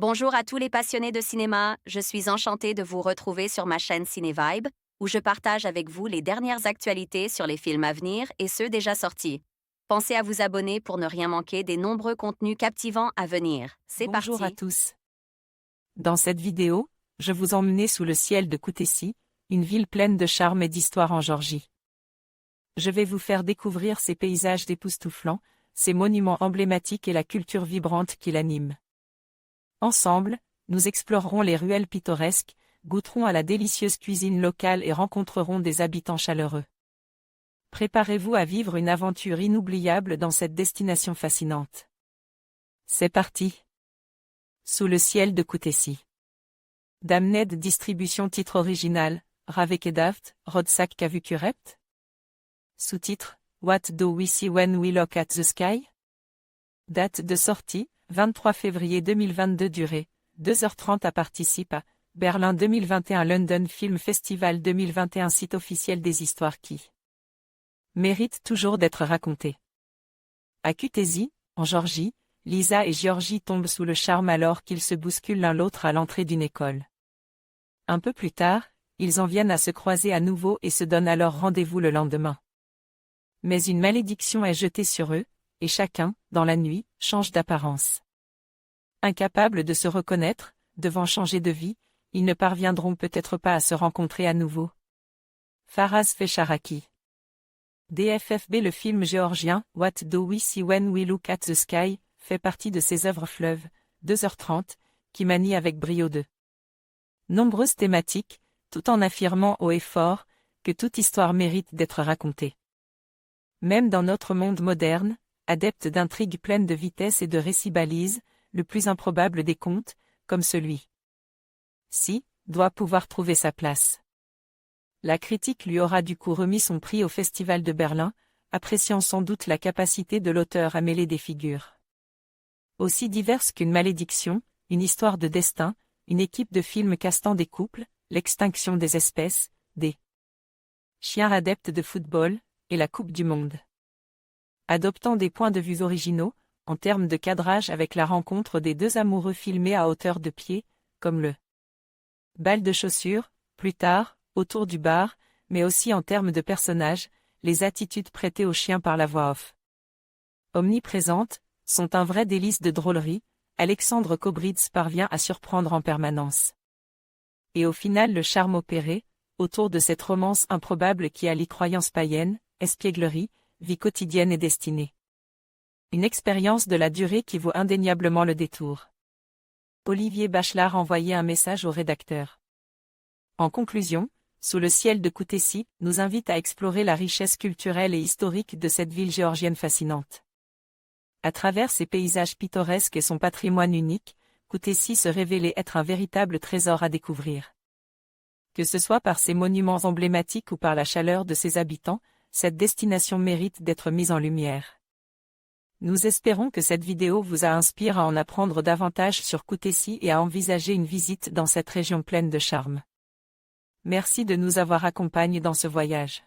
Bonjour à tous les passionnés de cinéma, je suis enchantée de vous retrouver sur ma chaîne CinéVibe, où je partage avec vous les dernières actualités sur les films à venir et ceux déjà sortis. Pensez à vous abonner pour ne rien manquer des nombreux contenus captivants à venir. C'est Bonjour à parti! tous. Dans cette vidéo, je vous emmène sous le ciel de Koutaïssi, une ville pleine de charme et d'histoire en Géorgie. Je vais vous faire découvrir ces paysages époustouflants, ces monuments emblématiques et la culture vibrante qui l'anime. Ensemble, nous explorerons les ruelles pittoresques, goûterons à la délicieuse cuisine locale et rencontrerons des habitants chaleureux. Préparez-vous à vivre une aventure inoubliable dans cette destination fascinante. C'est parti! Sous le ciel de Koutaïssi. Damned Distribution. Titre original, Ravekedaft, Rodsak Kavukurept. Sous-titre, What do we see when we look at the sky? Date de sortie, 23 février 2022. Durée, 2h30. À participe à Berlin 2021 London Film Festival 2021. Site officiel des histoires qui méritent toujours d'être racontées. À Koutaïssi, en Géorgie, Lisa et Georgie tombent sous le charme alors qu'ils se bousculent l'un l'autre à l'entrée d'une école. Un peu plus tard, ils en viennent à se croiser à nouveau et se donnent alors rendez-vous le lendemain. Mais une malédiction est jetée sur eux, et chacun, dans la nuit, change d'apparence. Incapables de se reconnaître, devant changer de vie, ils ne parviendront peut-être pas à se rencontrer à nouveau. Faraz Fesharaki. DFFB. Le film géorgien « What do we see when we look at the sky ?» fait partie de ses œuvres fleuves, 2h30, qui manie avec brio de nombreuses thématiques, tout en affirmant haut et fort que toute histoire mérite d'être racontée. Même dans notre monde moderne, adepte d'intrigues pleines de vitesse et de récits balises, le plus improbable des contes, comme celui-ci, doit pouvoir trouver sa place. La critique lui aura du coup remis son prix au Festival de Berlin, appréciant sans doute la capacité de l'auteur à mêler des figures aussi diverses qu'une malédiction, une histoire de destin, une équipe de films castant des couples, l'extinction des espèces, des chiens adeptes de football, et la Coupe du Monde. Adoptant des points de vue originaux, en termes de cadrage avec la rencontre des deux amoureux filmés à hauteur de pied, comme le bal de chaussures, plus tard, autour du bar, mais aussi en termes de personnages, les attitudes prêtées aux chiens par la voix off omniprésente, sont un vrai délice de drôlerie. Alexandre Kobritz parvient à surprendre en permanence. Et au final le charme opéré, autour de cette romance improbable qui allie croyances païennes, espièglerie, vie quotidienne et destinée. Une expérience de la durée qui vaut indéniablement le détour. Olivier Bachelard envoyait un message au rédacteur. En conclusion, Sous le ciel de Koutaïssi nous invite à explorer la richesse culturelle et historique de cette ville géorgienne fascinante. À travers ses paysages pittoresques et son patrimoine unique, Koutaïssi se révélait être un véritable trésor à découvrir. Que ce soit par ses monuments emblématiques ou par la chaleur de ses habitants, cette destination mérite d'être mise en lumière. Nous espérons que cette vidéo vous a inspiré à en apprendre davantage sur Koutaïssi et à envisager une visite dans cette région pleine de charme. Merci de nous avoir accompagnés dans ce voyage.